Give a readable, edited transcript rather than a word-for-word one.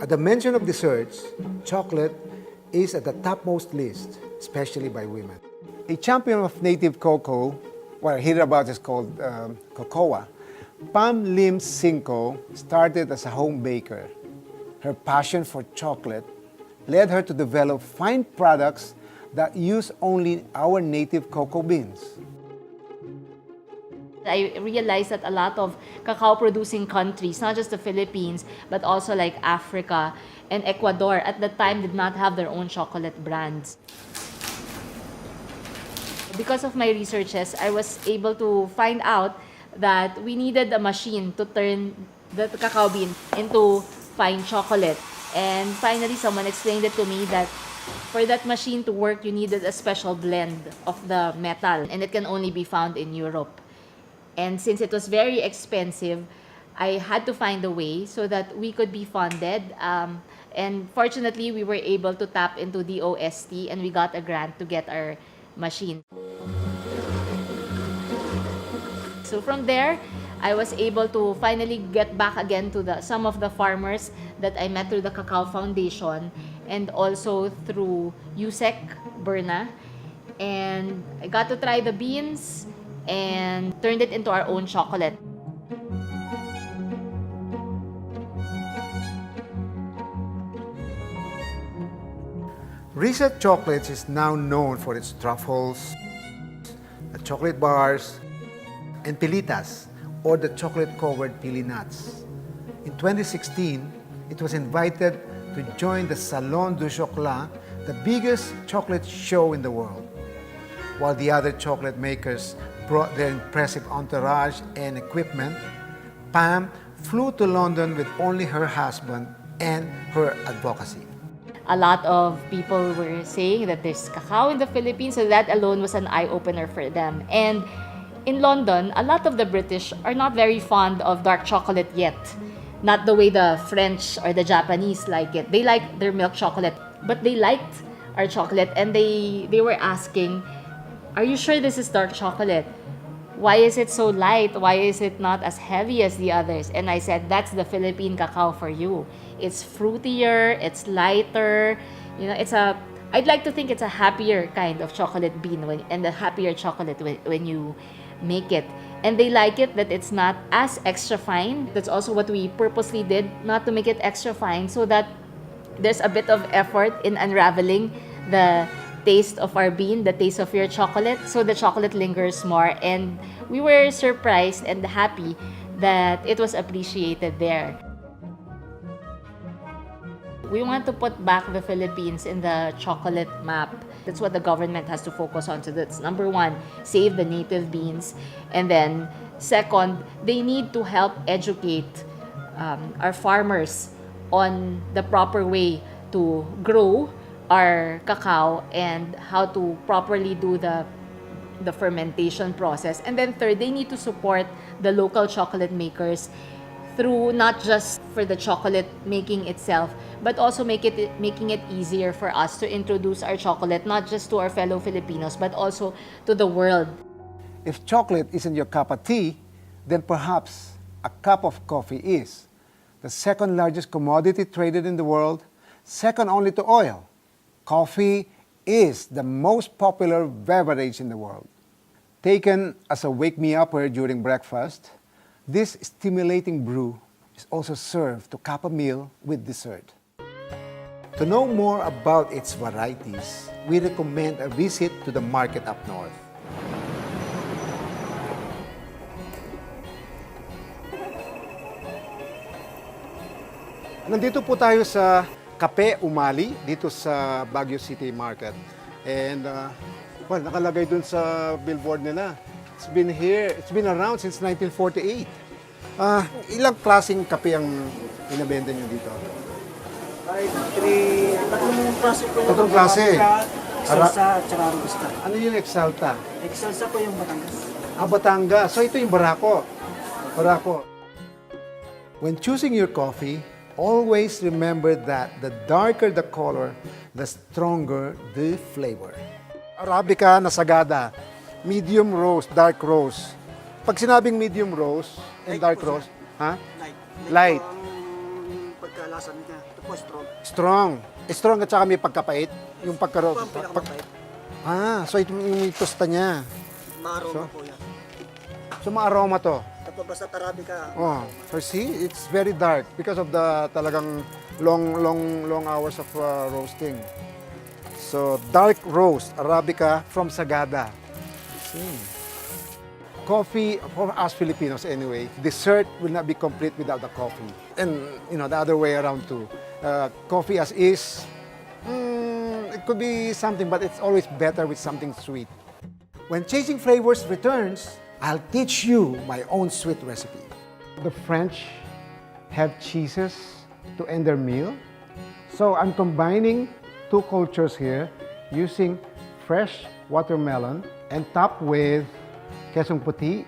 At the mention of desserts, chocolate is at the topmost list, especially by women. A champion of native cocoa, well, hereabouts is called cocoa, Pam Lim Cinco started as a home baker. Her passion for chocolate led her to develop fine products that use only our native cocoa beans. I realized that a lot of cacao-producing countries, not just the Philippines, but also like Africa and Ecuador, at the time did not have their own chocolate brands. Because of my researches, I was able to find out that we needed a machine to turn the cacao bean into fine chocolate. And finally, someone explained it to me that for that machine to work, you needed a special blend of the metal, and it can only be found in Europe. And since it was very expensive, I had to find a way so that we could be funded. And fortunately, we were able to tap into the OST and we got a grant to get our machine. So from there, I was able to finally get back again to some of the farmers that I met through the Cacao Foundation and also through USEC Berna. And I got to try the beans and turned it into our own chocolate. Reset Chocolates is now known for its truffles, the chocolate bars, and pilitas, or the chocolate-covered pili nuts. In 2016, it was invited to join the Salon du Chocolat, the biggest chocolate show in the world. While the other chocolate makers brought their impressive entourage and equipment, Pam flew to London with only her husband and her advocacy. A lot of people were saying that there's cacao in the Philippines, so that alone was an eye-opener for them. And in London, a lot of the British are not very fond of dark chocolate yet. Not the way the French or the Japanese like it. They like their milk chocolate, but they liked our chocolate and they were asking, "Are you sure this is dark chocolate? Why is it so light? Why is it not as heavy as the others?" And I said, "That's the Philippine cacao for you. It's fruitier, it's lighter. You know, I'd like to think it's a happier kind of chocolate bean and a happier chocolate when you make it." And they like it that it's not as extra fine. That's also what we purposely did, not to make it extra fine, so that there's a bit of effort in unraveling the taste of our bean, the taste of your chocolate, so the chocolate lingers more. And we were surprised and happy that it was appreciated there. We want to put back the Philippines in the chocolate map. That's what the government has to focus on. So that's number one, save the native beans. And then second, they need to help educate our farmers on the proper way to grow our cacao and how to properly do the fermentation process. And then third, they need to support the local chocolate makers through not just for the chocolate making itself, but also making it easier for us to introduce our chocolate not just to our fellow Filipinos, but also to the world. If chocolate isn't your cup of tea, then perhaps a cup of coffee is. The second largest commodity traded in the world, second only to oil. Coffee is the most popular beverage in the world. Taken as a wake-me-upper during breakfast, this stimulating brew is also served to cap a meal with dessert. To know more about its varieties, we recommend a visit to the market up north. Nandito po tayo sa Cafe Umali, dito sa Baguio City Market. And, well, nakalagay dun sa billboard nila. It's been around since 1948. Ilang klaseng kape ang binabenta nyo dito? Tatlong klase po yung Tatlong klase? Excelsa at saka Robusta. Ano yung Exalta? Excelsa po yung Batangas. Batangas. So ito yung Barako. Barako. When choosing your coffee, always remember that the darker the color, the stronger the flavor. Arabica na sagada, medium roast, dark roast. Pag sinabing medium roast and dark roast, ha? Light. Light. Ang pagkalasa niya. po strong. Strong. Strong at saka may pagkapait. Yung Ito pagkaro... po ang pinakamabait. So ito yung tosta niya. Maaroma po yan. So ma-aroma to. Ito po basta Arabica. Oh, so see, it's very dark because of the talagang long hours of roasting. So dark roast Arabica from Sagada. See. Coffee for us Filipinos anyway. Dessert will not be complete without the coffee, and you know the other way around too. Coffee as is, it could be something, but it's always better with something sweet. When Chasing Flavors returns, I'll teach you my own sweet recipe. The French have cheeses to end their meal. So I'm combining two cultures here using fresh watermelon and topped with quesong puti